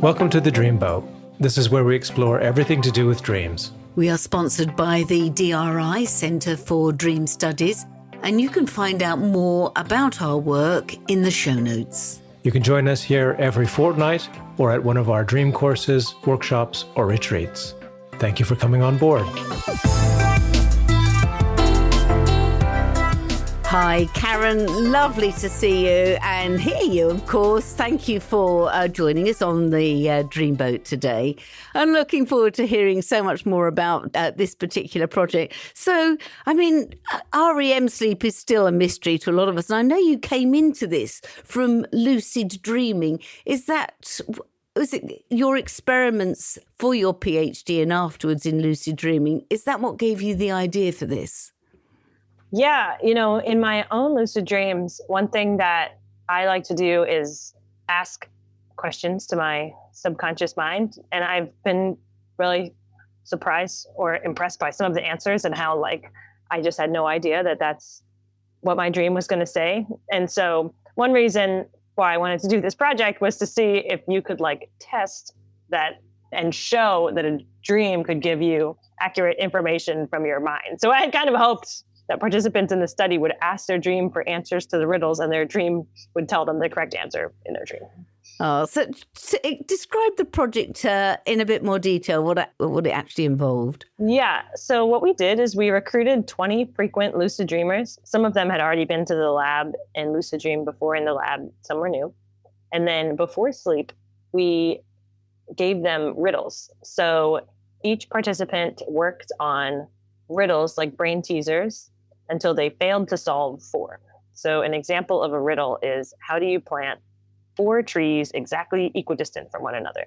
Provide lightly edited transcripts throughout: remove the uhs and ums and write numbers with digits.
Welcome to the Dreamboat. This is where we explore everything to do with dreams. We are sponsored by the DRI, Centre for Dream Studies, and you can find out more about our work in the show notes. You can join us here every fortnight or at one of our dream courses, workshops, or retreats. Thank you for coming on board. Hi, Karen. Lovely to see you and hear you, of course. Thank you for joining us on the Dreamboat today. I'm looking forward to hearing so much more about this particular project. So, REM sleep is still a mystery to a lot of us. And I know you came into this from lucid dreaming. Was it your experiments for your PhD and afterwards in lucid dreaming? Is that what gave you the idea for this? Yeah, in my own lucid dreams, one thing that I like to do is ask questions to my subconscious mind. And I've been really surprised or impressed by some of the answers and how, I just had no idea that that's what my dream was going to say. And so one reason why I wanted to do this project was to see if you could test that and show that a dream could give you accurate information from your mind. So I had kind of hoped that participants in the study would ask their dream for answers to the riddles, and their dream would tell them the correct answer in their dream. Oh, so describe the project in a bit more detail, what it actually involved. Yeah, so what we did is we recruited 20 frequent lucid dreamers. Some of them had already been to the lab and lucid dreamed before in the lab, some were new. And then before sleep, we gave them riddles. So each participant worked on riddles like brain teasers until they failed to solve 4. So an example of a riddle is, how do you plant 4 trees exactly equidistant from one another?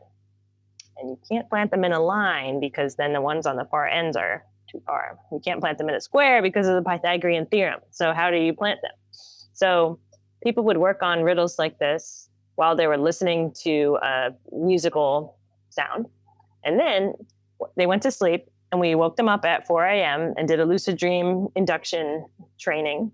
And you can't plant them in a line because then the ones on the far ends are too far. You can't plant them in a square because of the Pythagorean theorem. So how do you plant them? So people would work on riddles like this while they were listening to a musical sound. And then they went to sleep, and we woke them up at 4 a.m. and did a lucid dream induction training.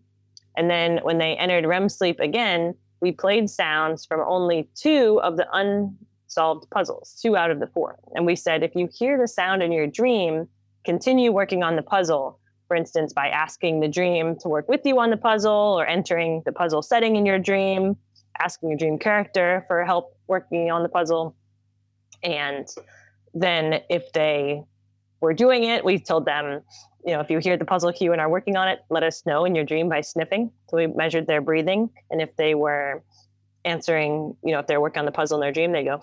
And then when they entered REM sleep again, we played sounds from only 2 of the unsolved puzzles, 2 out of the 4. And we said, if you hear the sound in your dream, continue working on the puzzle. For instance, by asking the dream to work with you on the puzzle, or entering the puzzle setting in your dream, asking your dream character for help working on the puzzle. And then if they were doing it, we told them, if you hear the puzzle cue and are working on it, let us know in your dream by sniffing. So we measured their breathing. And if they were answering, if they're working on the puzzle in their dream, they go.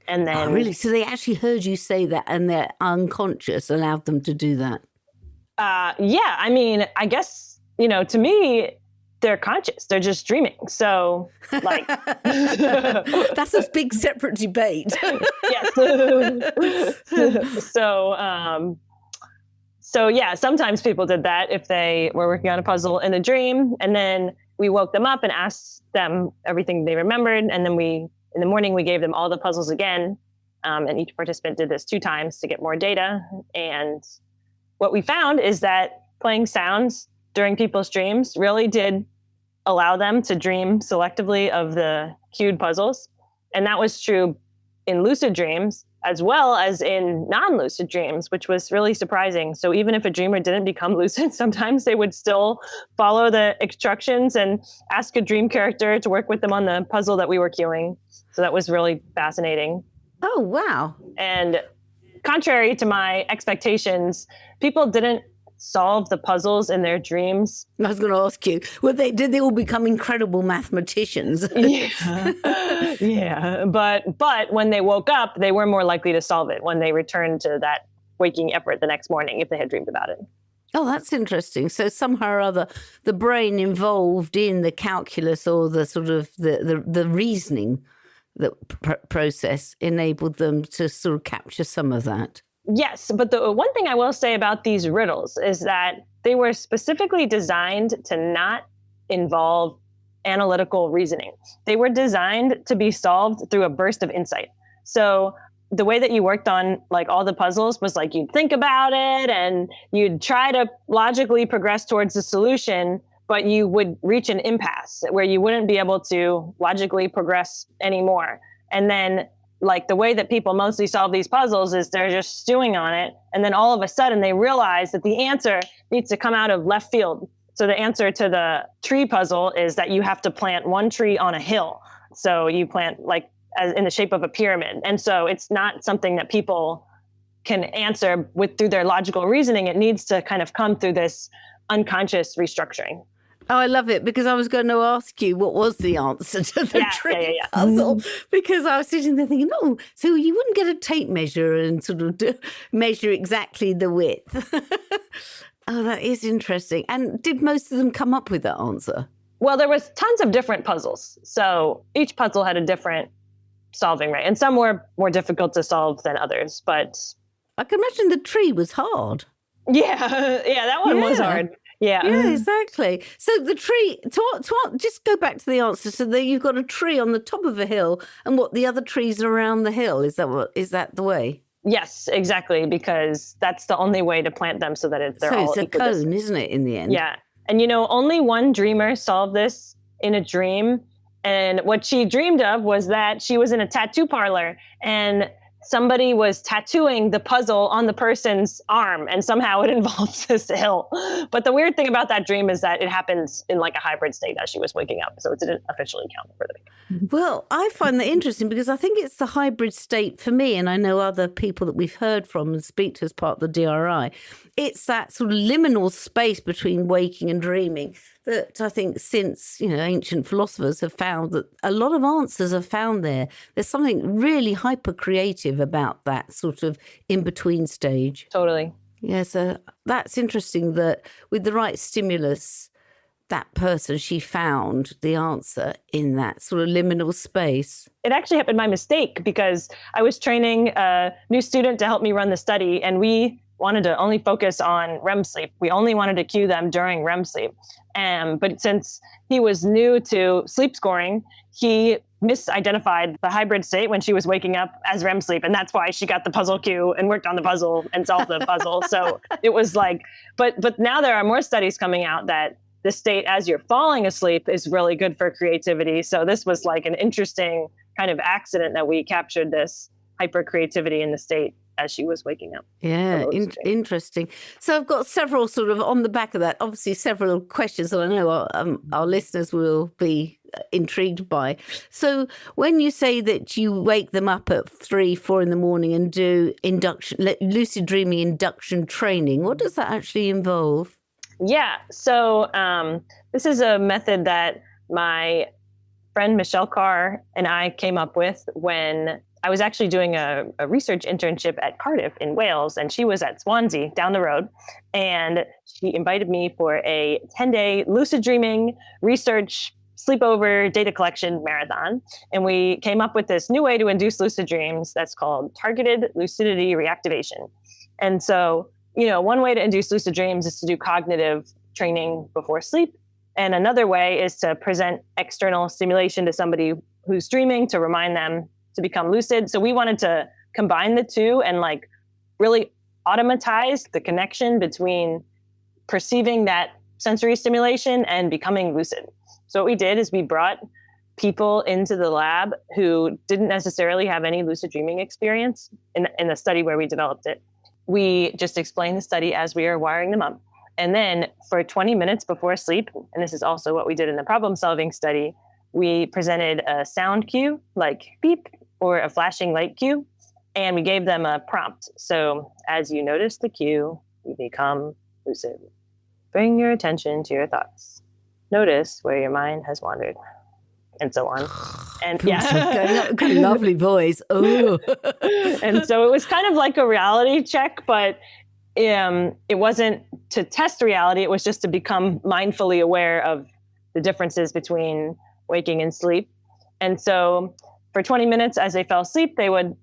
And then. Oh, really? So they actually heard you say that, and their unconscious allowed them to do that? Yeah. I guess, to me, they're conscious. They're just dreaming. So, that's a big separate debate. Yes. So yeah, sometimes people did that if they were working on a puzzle in a dream, and then we woke them up and asked them everything they remembered. And then in the morning, we gave them all the puzzles again. And each participant did this 2 times to get more data. And what we found is that playing sounds during people's dreams really did allow them to dream selectively of the cued puzzles. And that was true in lucid dreams as well as in non-lucid dreams, which was really surprising. So even if a dreamer didn't become lucid, sometimes they would still follow the instructions and ask a dream character to work with them on the puzzle that we were cueing. So that was really fascinating. Oh, wow. And contrary to my expectations, people didn't solve the puzzles in their dreams. I was going to ask you, did they all become incredible mathematicians? Yeah. But when they woke up, they were more likely to solve it when they returned to that waking effort the next morning if they had dreamed about it. Oh, that's interesting. So somehow or other, the brain involved in the calculus or the sort of the reasoning process enabled them to sort of capture some of that. Yes, but the one thing I will say about these riddles is that they were specifically designed to not involve analytical reasoning. They were designed to be solved through a burst of insight. So the way that you worked on all the puzzles was you'd think about it and you'd try to logically progress towards the solution, but you would reach an impasse where you wouldn't be able to logically progress anymore. And then like the way that people mostly solve these puzzles is they're just stewing on it. And then all of a sudden they realize that the answer needs to come out of left field. So the answer to the tree puzzle is that you have to plant one tree on a hill. So you plant like as in the shape of a pyramid. And so it's not something that people can answer through their logical reasoning. It needs to kind of come through this unconscious restructuring. Oh, I love it, because I was going to ask you what was the answer to the tree puzzle, because I was sitting there thinking, oh, so you wouldn't get a tape measure and sort of measure exactly the width. Oh, that is interesting. And did most of them come up with that answer? Well, there was tons of different puzzles. So each puzzle had a different solving rate, and some were more difficult to solve than others. But I can imagine the tree was hard. Yeah, that one was hard. Yeah, exactly. So the tree, just go back to the answer. So that you've got a tree on the top of a hill, and what the other trees are around the hill. Is that the way? Yes, exactly, because that's the only way to plant them so that they're all it's a cone, isn't it, in the end? Yeah. And only one dreamer solved this in a dream. And what she dreamed of was that she was in a tattoo parlor and somebody was tattooing the puzzle on the person's arm, and somehow it involves this hill. But the weird thing about that dream is that it happens in like a hybrid state as she was waking up. So it didn't officially count for the week. Well, I find that interesting because I think it's the hybrid state for me, and I know other people that we've heard from and speak to as part of the DRI. It's that sort of liminal space between waking and dreaming that I think since, ancient philosophers have found that a lot of answers are found there. There's something really hyper creative about that sort of in-between stage. Totally. Yeah, so that's interesting that with the right stimulus, that person, she found the answer in that sort of liminal space. It actually happened by mistake because I was training a new student to help me run the study, and we wanted to only focus on REM sleep. We only wanted to cue them during REM sleep. But since he was new to sleep scoring, he misidentified the hybrid state when she was waking up as REM sleep. And that's why she got the puzzle cue and worked on the puzzle and solved the puzzle. So it was like, but now there are more studies coming out that the state as you're falling asleep is really good for creativity. So this was like an interesting kind of accident that we captured this hyper creativity in the state as she was waking up. Yeah, interesting. So I've got several sort of on the back of that, obviously several questions that I know our listeners will be intrigued by. So when you say that you wake them up at 3-4 in the morning and do lucid dreaming induction training, what does that actually involve? Yeah, so this is a method that my friend Michelle Carr and I came up with when I was actually doing a research internship at Cardiff in Wales, and she was at Swansea down the road. And she invited me for a 10-day lucid dreaming research sleepover data collection marathon. And we came up with this new way to induce lucid dreams that's called targeted lucidity reactivation. And so, one way to induce lucid dreams is to do cognitive training before sleep. And another way is to present external stimulation to somebody who's dreaming to remind them to become lucid. So we wanted to combine the two and like really automatize the connection between perceiving that sensory stimulation and becoming lucid. So what we did is we brought people into the lab who didn't necessarily have any lucid dreaming experience in the study where we developed it. We just explained the study as we are wiring them up. And then for 20 minutes before sleep, and this is also what we did in the problem solving study, we presented a sound cue like beep or a flashing light cue, and we gave them a prompt. So as you notice the cue, you become lucid. Bring your attention to your thoughts. Notice where your mind has wandered, and so on. And yeah, got a lovely voice. Oh, and so it was kind of like a reality check, but it wasn't to test reality. It was just to become mindfully aware of the differences between waking and sleep. And so for 20 minutes as they fell asleep, they would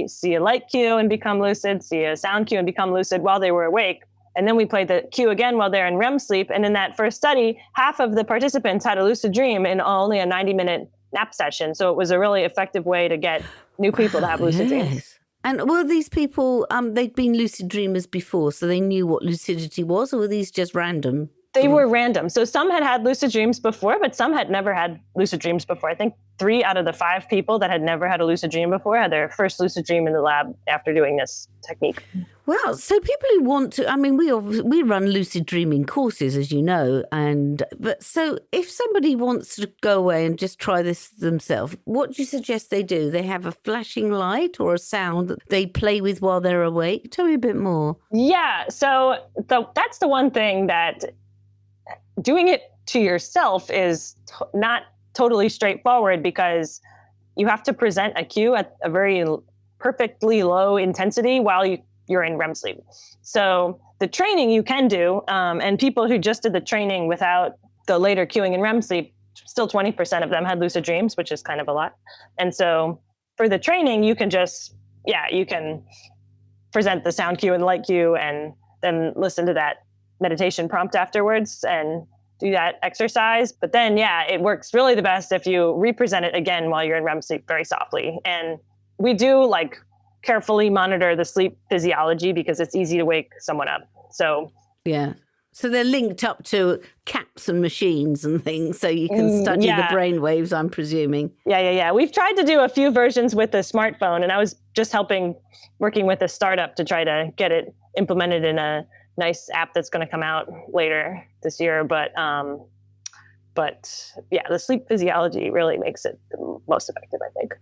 see a light cue and become lucid, see a sound cue and become lucid while they were awake. And then we played the cue again while they're in REM sleep. And in that first study, half of the participants had a lucid dream in only a 90-minute nap session. So it was a really effective way to get new people to have lucid dreams. And were these people, they'd been lucid dreamers before, so they knew what lucidity was, or were these just random? They were random. So some had lucid dreams before, but some had never had lucid dreams before. I think 3 out of the 5 people that had never had a lucid dream before had their first lucid dream in the lab after doing this technique. Well, so people who want to, I mean, we run lucid dreaming courses, as you know, but so if somebody wants to go away and just try this themselves, what do you suggest they do? They have a flashing light or a sound that they play with while they're awake? Tell me a bit more. Yeah, so that's the one thing that doing it to yourself is not totally straightforward, because you have to present a cue at a very perfectly low intensity while you're in REM sleep. So the training you can do, and people who just did the training without the later cueing in REM sleep, still 20% of them had lucid dreams, which is kind of a lot. And so for the training, you can you can present the sound cue and light cue and then listen to that meditation prompt afterwards and do that exercise. But then, it works really the best if you represent it again while you're in REM sleep very softly. And we do carefully monitor the sleep physiology because it's easy to wake someone up. So so they're linked up to caps and machines and things, so you can study the brain waves, I'm presuming. Yeah. We've tried to do a few versions with the smartphone, and I was just working with a startup to try to get it implemented in a nice app that's going to come out later this year. But the sleep physiology really makes it the most effective, I think.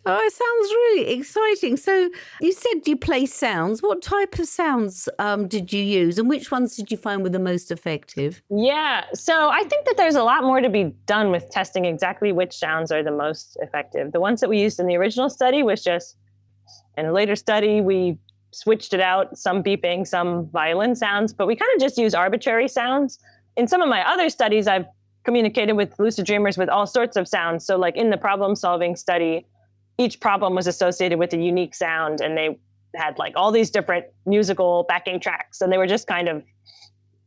Oh, it sounds really exciting. So you said you play sounds. What type of sounds did you use, and which ones did you find were the most effective? Yeah, so I think that there's a lot more to be done with testing exactly which sounds are the most effective. The ones that we used in the original study was just, in a later study, we switched it out, some beeping, some violin sounds, but we kind of just use arbitrary sounds. In some of my other studies, I've communicated with lucid dreamers with all sorts of sounds. So in the problem solving study, each problem was associated with a unique sound, and they had all these different musical backing tracks, and they were just kind of,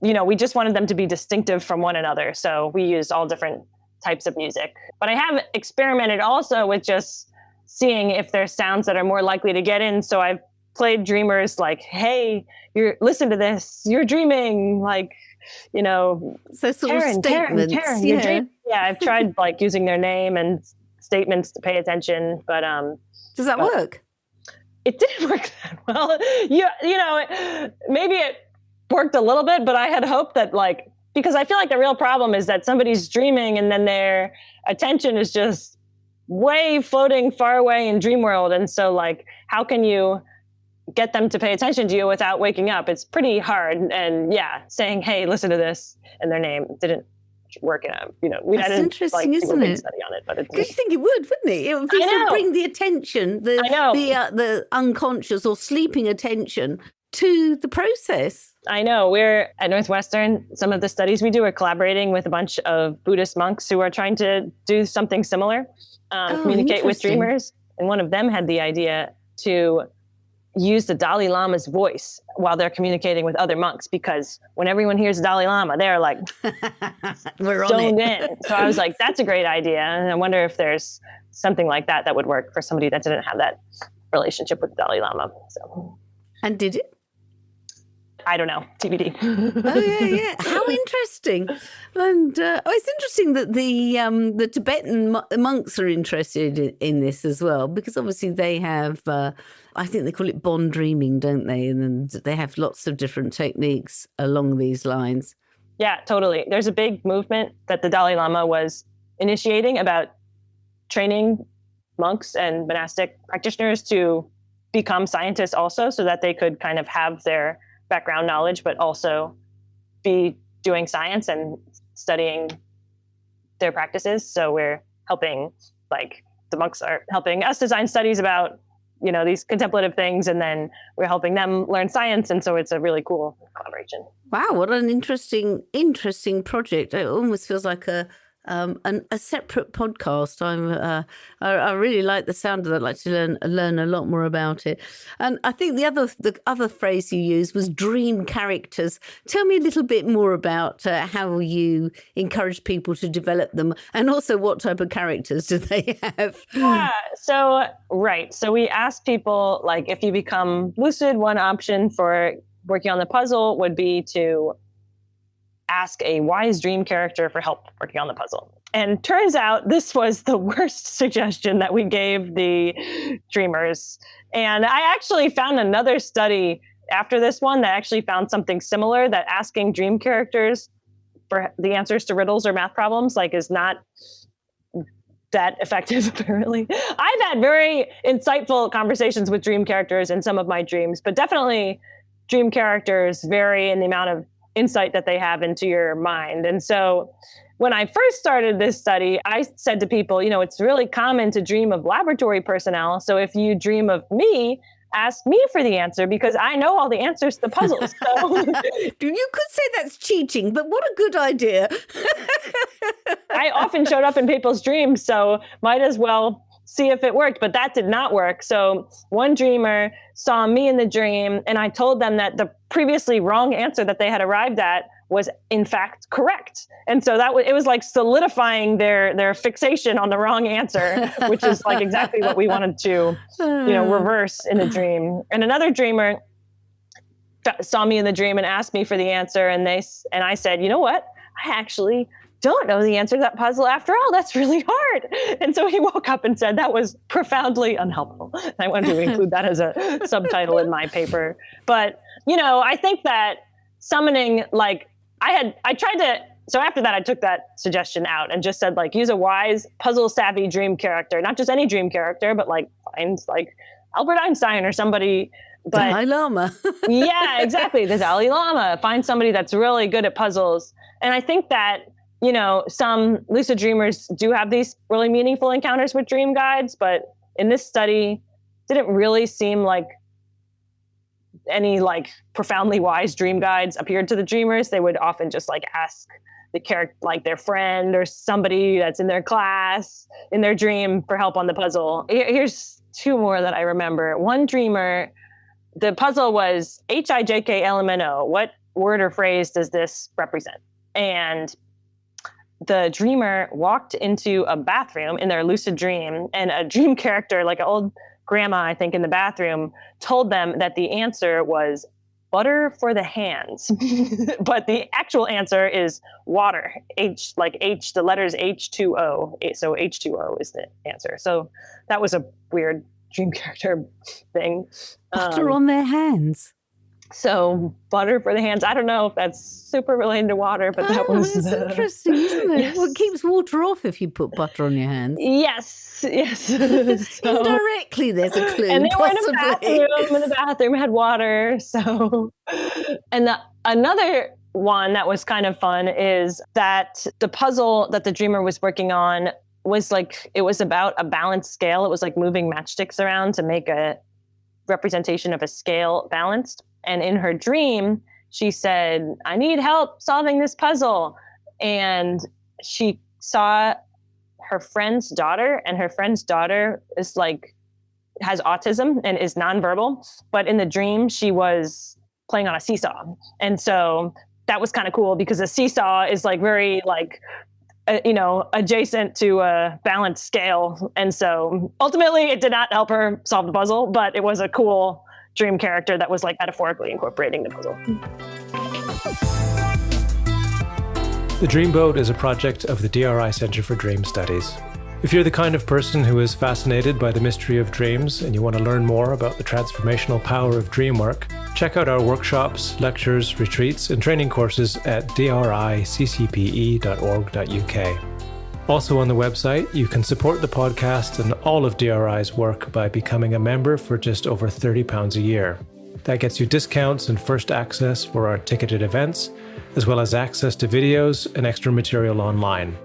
we just wanted them to be distinctive from one another. So we used all different types of music. But I have experimented also with just seeing if there's sounds that are more likely to get in. So I've played dreamers hey, listen to this, you're dreaming, so sort of statements. Karen, you're dreaming. Yeah, I've tried using their name and statements to pay attention, but does that work? It didn't work that well. Maybe it worked a little bit, but I had hoped that because I feel the real problem is that somebody's dreaming and then their attention is just way floating far away in dream world. And so how can you get them to pay attention to you without waking up? It's pretty hard. And saying, hey, listen to this, and their name didn't work out. That's interesting, isn't it? Study on it, but because you think it would, wouldn't it? It would be to bring the attention, the unconscious or sleeping attention to the process. I know. We're at Northwestern. Some of the studies we do are collaborating with a bunch of Buddhist monks who are trying to do something similar, communicate with dreamers. And one of them had the idea to use the Dalai Lama's voice while they're communicating with other monks, because when everyone hears the Dalai Lama, they're we're stoned in. So I was that's a great idea. And I wonder if there's something like that would work for somebody that didn't have that relationship with the Dalai Lama. So. And did it? I don't know. TBD. Oh yeah. How interesting! And it's interesting that the Tibetan monks are interested in this as well, because obviously they have. I think they call it bond dreaming, don't they? And they have lots of different techniques along these lines. Yeah, totally. There's a big movement that the Dalai Lama was initiating about training monks and monastic practitioners to become scientists also, so that they could kind of have their background knowledge, but also be doing science and studying their practices. So we're helping, the monks are helping us design studies about, these contemplative things, and then we're helping them learn science. And so it's a really cool collaboration. Wow, what an interesting project. It almost feels like a separate podcast. I really like the sound of that. I'd like to learn a lot more about it. And I think the other phrase you used was dream characters. Tell me a little bit more about how you encourage people to develop them, and also what type of characters do they have? Yeah. So we ask people, if you become lucid, one option for working on the puzzle would be to ask a wise dream character for help working on the puzzle. And turns out this was the worst suggestion that we gave the dreamers. And I actually found another study after this one that actually found something similar, that asking dream characters for the answers to riddles or math problems is not that effective, apparently. I've had very insightful conversations with dream characters in some of my dreams, but definitely dream characters vary in the amount of insight that they have into your mind. And so when I first started this study, I said to people, it's really common to dream of laboratory personnel. So if you dream of me, ask me for the answer, because I know all the answers to the puzzles. So you could say that's cheating, but what a good idea. I often showed up in people's dreams, so might as well see if it worked. But that did not work. So one dreamer saw me in the dream, and I told them that the previously wrong answer that they had arrived at was in fact correct. And so it was like solidifying their fixation on the wrong answer, which is like exactly what we wanted to, reverse in a dream. And another dreamer saw me in the dream and asked me for the answer. And I said, you know what? I actually don't know the answer to that puzzle after all. That's really hard. And so he woke up and said that was profoundly unhelpful. I wanted to include that as a subtitle in my paper. But, I think that summoning, so after that, I took that suggestion out and just said, use a wise, puzzle-savvy dream character, not just any dream character, but find Albert Einstein or somebody. But Dalai Lama. Yeah, exactly. The Dalai Lama. Find somebody that's really good at puzzles. And I think that, some lucid dreamers do have these really meaningful encounters with dream guides, but in this study, didn't really seem like any profoundly wise dream guides appeared to the dreamers. They would often just ask the character, their friend or somebody that's in their class in their dream for help on the puzzle. Here's two more that I remember. One dreamer, the puzzle was HIJKLMNO. What word or phrase does this represent? And the dreamer walked into a bathroom in their lucid dream, and a dream character, an old grandma, I think, in the bathroom, told them that the answer was butter for the hands. But the actual answer is water. The letters H2O. So H2O is the answer. So that was a weird dream character thing. Butter on their hands. So butter for the hands. I don't know if that's super related to water, but that was that's interesting, isn't it? Yes. Well, it keeps water off if you put butter on your hands. Yes. So, indirectly, there's a clue. And they were possibly. in the bathroom had water. So, and another one that was kind of fun is that the puzzle that the dreamer was working on was it was about a balanced scale. It was moving matchsticks around to make a representation of a scale balanced. And in her dream, she said, I need help solving this puzzle. And she saw her friend's daughter, and her friend's daughter is has autism and is nonverbal. But in the dream, she was playing on a seesaw. And so that was kind of cool, because a seesaw is very adjacent to a balanced scale. And so ultimately it did not help her solve the puzzle, but it was a cool dream character that was metaphorically incorporating the puzzle. The Dreamboat is a project of the DRI Center for Dream Studies. If you're the kind of person who is fascinated by the mystery of dreams and you want to learn more about the transformational power of dream work, check out our workshops, lectures, retreats, and training courses at driccpe.org.uk. Also on the website, you can support the podcast and all of DRI's work by becoming a member for just over £30 a year. That gets you discounts and first access for our ticketed events, as well as access to videos and extra material online.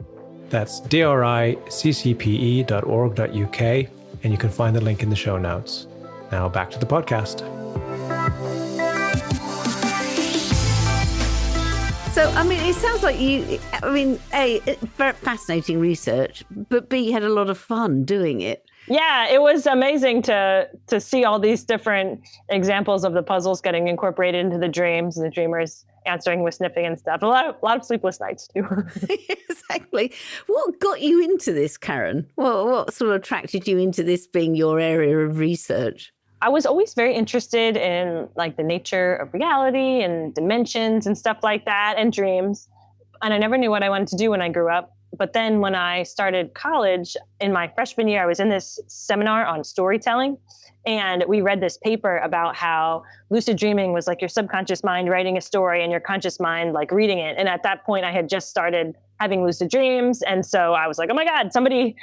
That's driccpe.org.uk, and you can find the link in the show notes. Now back to the podcast. So, it sounds like A, very fascinating research, but B, had a lot of fun doing it. Yeah, it was amazing to see all these different examples of the puzzles getting incorporated into the dreams, and the dreamers answering with sniffing and stuff. A lot of sleepless nights too. Exactly. What got you into this, Karen? What sort of attracted you into this being your area of research? I was always very interested in like the nature of reality and dimensions and stuff like that and dreams. And I never knew what I wanted to do when I grew up. But then when I started college in my freshman year, I was in this seminar on storytelling. And we read this paper about how lucid dreaming was like your subconscious mind writing a story and your conscious mind like reading it. And at that point, I had just started having lucid dreams. And so I was like, oh my God, somebody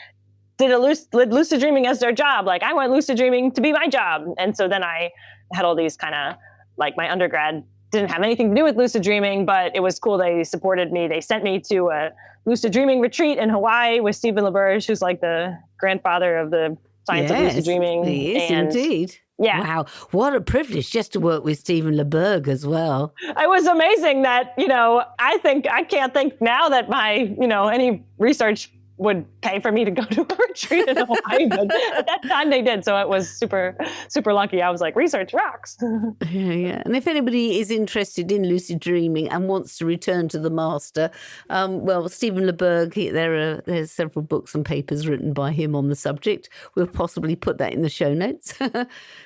did lucid dreaming as their job. Like I want lucid dreaming to be my job. And so then I had all these kind of like my undergrad didn't have anything to do with lucid dreaming, but it was cool. They supported me. They sent me to a lucid dreaming retreat in Hawaii with Stephen LaBerge, who's like the grandfather of the science of lucid dreaming. He is indeed. Yeah. Wow. What a privilege just to work with Stephen LaBerge as well. It was amazing that, I can't think now that my, any research would pay for me to go to a retreat in Hawaii, but at that time they did. So it was super, super lucky. I was like, research rocks. Yeah. And if anybody is interested in lucid dreaming and wants to return to the master, Stephen LaBerge, there's several books and papers written by him on the subject. We'll possibly put that in the show notes.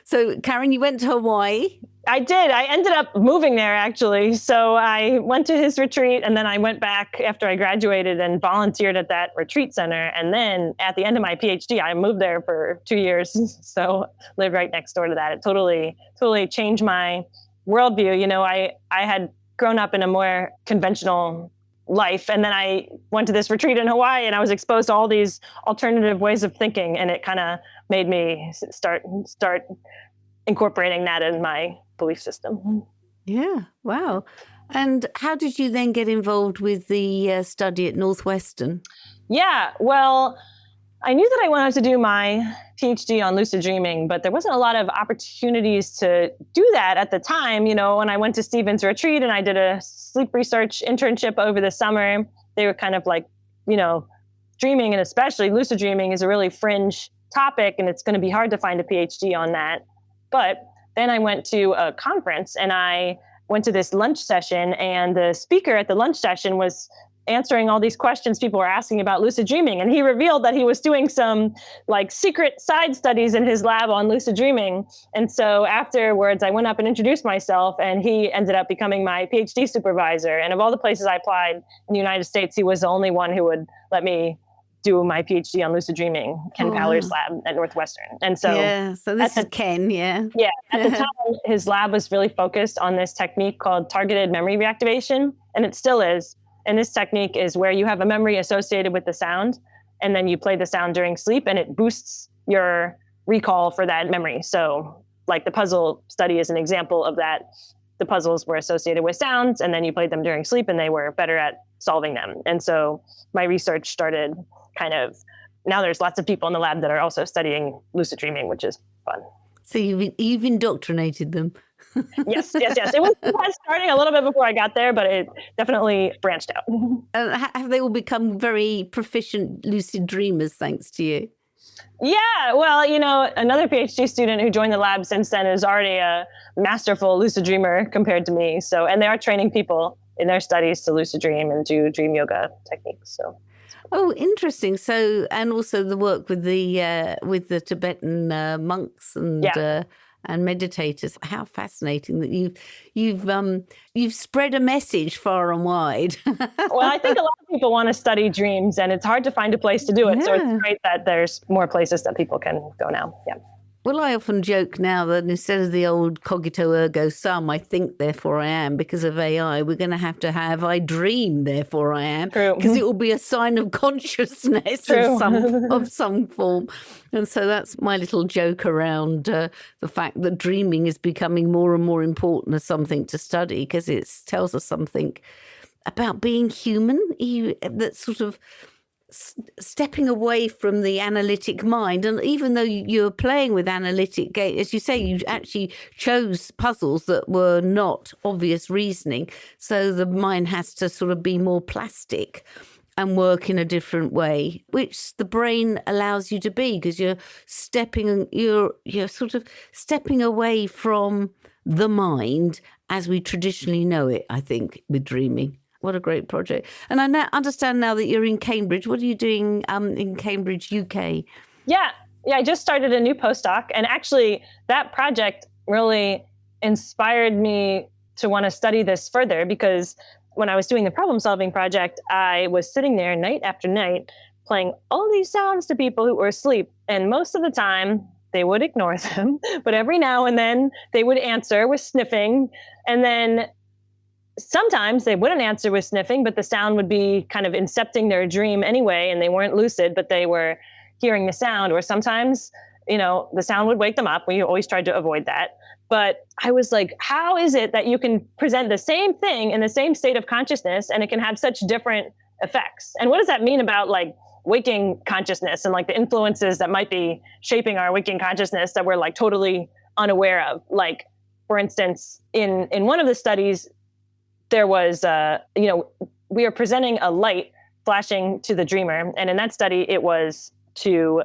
So, Karen, you went to Hawaii. I did. I ended up moving there, actually. So I went to his retreat, and then I went back after I graduated and volunteered at that retreat center. And then at the end of my PhD, I moved there for 2 years. So lived right next door to that. It totally changed my worldview. I had grown up in a more conventional life. And then I went to this retreat in Hawaii, and I was exposed to all these alternative ways of thinking. And it kind of made me start incorporating that in my belief system. Yeah. Wow. And how did you then get involved with the study at Northwestern? Yeah. Well, I knew that I wanted to do my PhD on lucid dreaming, but there wasn't a lot of opportunities to do that at the time. When I went to Stephen's retreat and I did a sleep research internship over the summer, they were kind of like, dreaming, and especially lucid dreaming, is a really fringe topic, and it's going to be hard to find a PhD on that. But then I went to a conference, and I went to this lunch session, and the speaker at the lunch session was answering all these questions people were asking about lucid dreaming. And he revealed that he was doing some like secret side studies in his lab on lucid dreaming. And so afterwards, I went up and introduced myself, and he ended up becoming my PhD supervisor. And of all the places I applied in the United States, he was the only one who would let me do my PhD on lucid dreaming, Ken Powler's lab at Northwestern. And so so this is Ken, Yeah, at the time, his lab was really focused on this technique called targeted memory reactivation, and it still is. And this technique is where you have a memory associated with the sound, and then you play the sound during sleep, and it boosts your recall for that memory. So like the puzzle study is an example of that. The puzzles were associated with sounds, and then you played them during sleep, and they were better at solving them. And so my research started now there's lots of people in the lab that are also studying lucid dreaming, which is fun. So you've indoctrinated them. Yes. It was starting a little bit before I got there, but it definitely branched out. Have they all become very proficient lucid dreamers thanks to you? Yeah, well, another PhD student who joined the lab since then is already a masterful lucid dreamer compared to me. So, and they are training people in their studies to lucid dream and do dream yoga techniques. So. Oh, interesting. So, and also the work with the Tibetan monks and meditators. How fascinating that you've spread a message far and wide. Well, I think a lot of people want to study dreams, and it's hard to find a place to do it. Yeah. So it's great that there's more places that people can go now. Yeah. Well, I often joke now that instead of the old cogito ergo sum, I think, therefore I am, because of AI, we're going to have I dream, therefore I am. True. Because it will be a sign of consciousness of some form. And so that's my little joke around the fact that dreaming is becoming more and more important as something to study, because it tells us something about being human, that sort of stepping away from the analytic mind. And even though you're playing with analytic, as you say, you actually chose puzzles that were not obvious reasoning. So the mind has to sort of be more plastic and work in a different way, which the brain allows you to be, because you're sort of stepping away from the mind as we traditionally know it, I think, with dreaming. What a great project. And I understand now that you're in Cambridge. What are you doing in Cambridge, UK? Yeah, Yeah, I just started a new postdoc, and actually that project really inspired me to want to study this further, because when I was doing the problem solving project, I was sitting there night after night playing all these sounds to people who were asleep. And most of the time they would ignore them, but every now and then they would answer with sniffing. And then sometimes they wouldn't answer with sniffing, but the sound would be kind of incepting their dream anyway. And they weren't lucid, but they were hearing the sound. Or sometimes, the sound would wake them up. We always tried to avoid that. But I was like, how is it that you can present the same thing in the same state of consciousness and it can have such different effects? And what does that mean about like waking consciousness and like the influences that might be shaping our waking consciousness that we're like totally unaware of? Like, for instance, in one of the studies, there was, we were presenting a light flashing to the dreamer. And in that study, it was to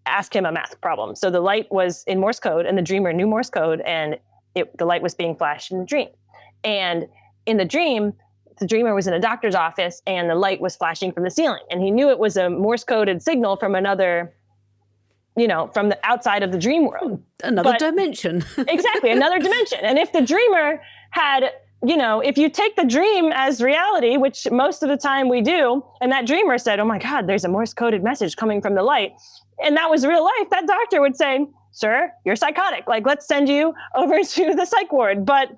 ask him a math problem. So the light was in Morse code and the dreamer knew Morse code, and the light was being flashed in the dream. And in the dream, the dreamer was in a doctor's office and the light was flashing from the ceiling. And he knew it was a Morse coded signal from another, from the outside of the dream world. Another dimension. Exactly, another dimension. And if the dreamer had, if you take the dream as reality, which most of the time we do, and that dreamer said, oh my God, there's a Morse coded message coming from the light, and that was real life, that doctor would say, sir, you're psychotic. Like, let's send you over to the psych ward. But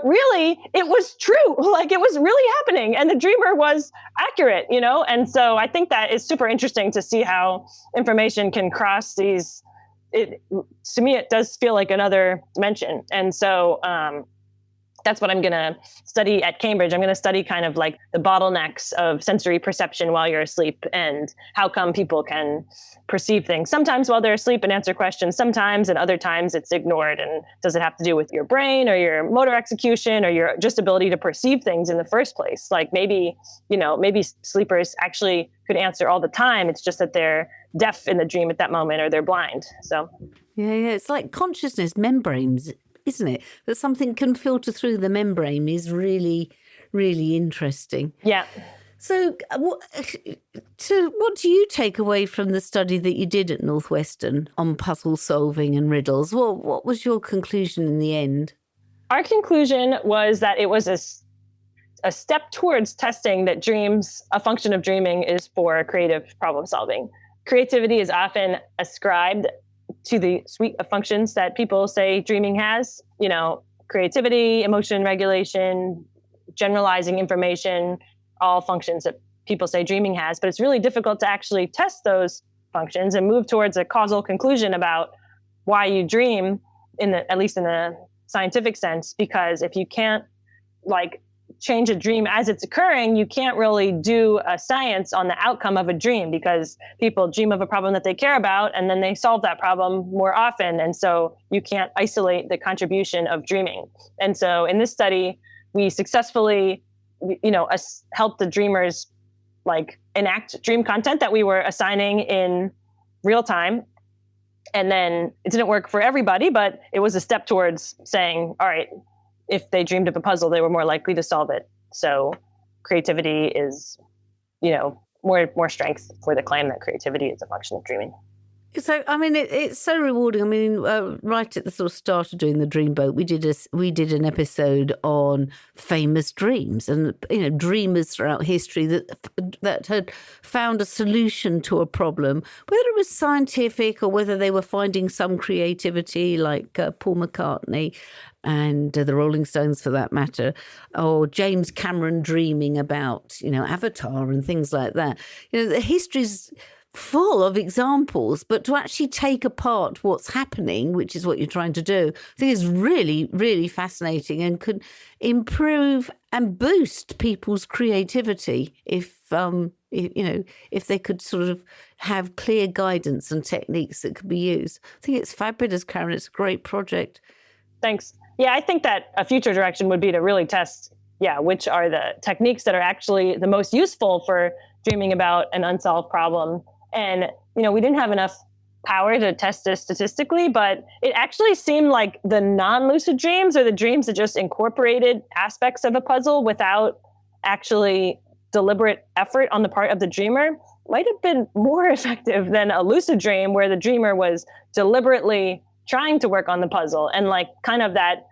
really, it was true. Like, it was really happening. And the dreamer was accurate, And so I think that is super interesting to see how information can cross these. To me, it does feel like another dimension. And so that's what I'm going to study at Cambridge. I'm going to study kind of like the bottlenecks of sensory perception while you're asleep and how come people can perceive things sometimes while they're asleep and answer questions sometimes, and other times it's ignored. And does it have to do with your brain or your motor execution or your just ability to perceive things in the first place? Like maybe sleepers actually could answer all the time. It's just that they're deaf in the dream at that moment or they're blind. So yeah, it's like consciousness membranes, isn't it? That something can filter through the membrane is really, really interesting. Yeah. So what do you take away from the study that you did at Northwestern on puzzle solving and riddles? Well, what was your conclusion in the end? Our conclusion was that it was a step towards testing that dreams, a function of dreaming, is for creative problem solving. Creativity is often ascribed to the suite of functions that people say dreaming has, creativity, emotion regulation, generalizing information, all functions that people say dreaming has. But it's really difficult to actually test those functions and move towards a causal conclusion about why you dream, at least in the scientific sense, because if you can't change a dream as it's occurring, you can't really do a science on the outcome of a dream, because people dream of a problem that they care about and then they solve that problem more often. And so you can't isolate the contribution of dreaming. And so in this study, we successfully, helped the dreamers enact dream content that we were assigning in real time. And then it didn't work for everybody, but it was a step towards saying, all right, if they dreamed of a puzzle, they were more likely to solve it. So creativity is, more strength for the claim that creativity is a function of dreaming. So, it's so rewarding. Right at the sort of start of doing the Dreamboat, we did an episode on famous dreams and, dreamers throughout history that had found a solution to a problem, whether it was scientific or whether they were finding some creativity, like Paul McCartney and the Rolling Stones for that matter, or James Cameron dreaming about, Avatar and things like that. The history's full of examples, but to actually take apart what's happening, which is what you're trying to do, I think is really, really fascinating and could improve and boost people's creativity if they could sort of have clear guidance and techniques that could be used. I think it's fabulous, Karen. It's a great project. Thanks. Yeah, I think that a future direction would be to really test, which are the techniques that are actually the most useful for dreaming about an unsolved problem. And, we didn't have enough power to test this statistically, but it actually seemed like the non-lucid dreams, or the dreams that just incorporated aspects of a puzzle without actually deliberate effort on the part of the dreamer, might have been more effective than a lucid dream where the dreamer was deliberately trying to work on the puzzle, and like kind of that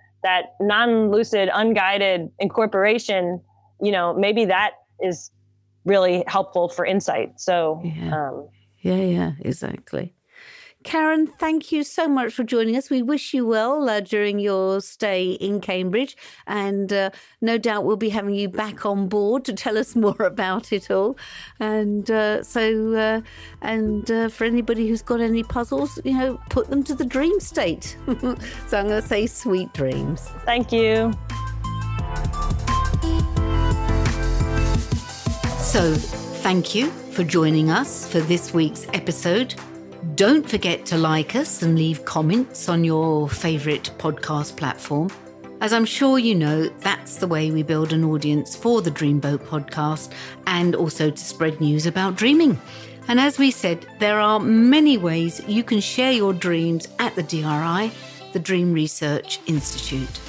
non-lucid, unguided incorporation, maybe that is really helpful for insight. So yeah, exactly. Karen, thank you so much for joining us. We wish you well during your stay in Cambridge, and no doubt we'll be having you back on board to tell us more about it all. And for anybody who's got any puzzles, put them to the dream state. So I'm going to say sweet dreams. Thank you. So thank you for joining us for this week's episode. Don't forget to like us and leave comments on your favourite podcast platform. As I'm sure you know, that's the way we build an audience for the Dreamboat podcast, and also to spread news about dreaming. And as we said, there are many ways you can share your dreams at the DRI, the Dream Research Institute.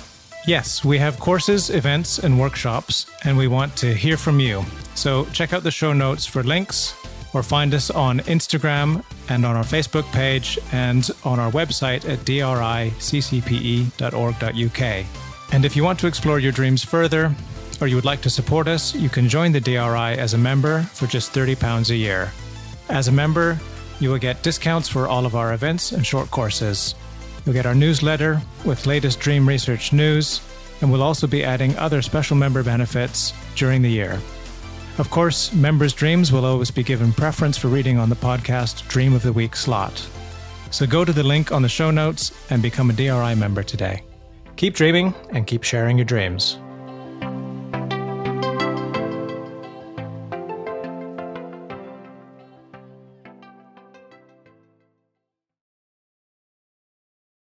Yes, we have courses, events, and workshops, and we want to hear from you. So check out the show notes for links, or find us on Instagram and on our Facebook page and on our website at driccpe.org.uk. And if you want to explore your dreams further, or you would like to support us, you can join the DRI as a member for just £30 a year. As a member, you will get discounts for all of our events and short courses. You'll get our newsletter with latest dream research news, and we'll also be adding other special member benefits during the year. Of course, members' dreams will always be given preference for reading on the podcast Dream of the Week slot. So go to the link on the show notes and become a DRI member today. Keep dreaming and keep sharing your dreams.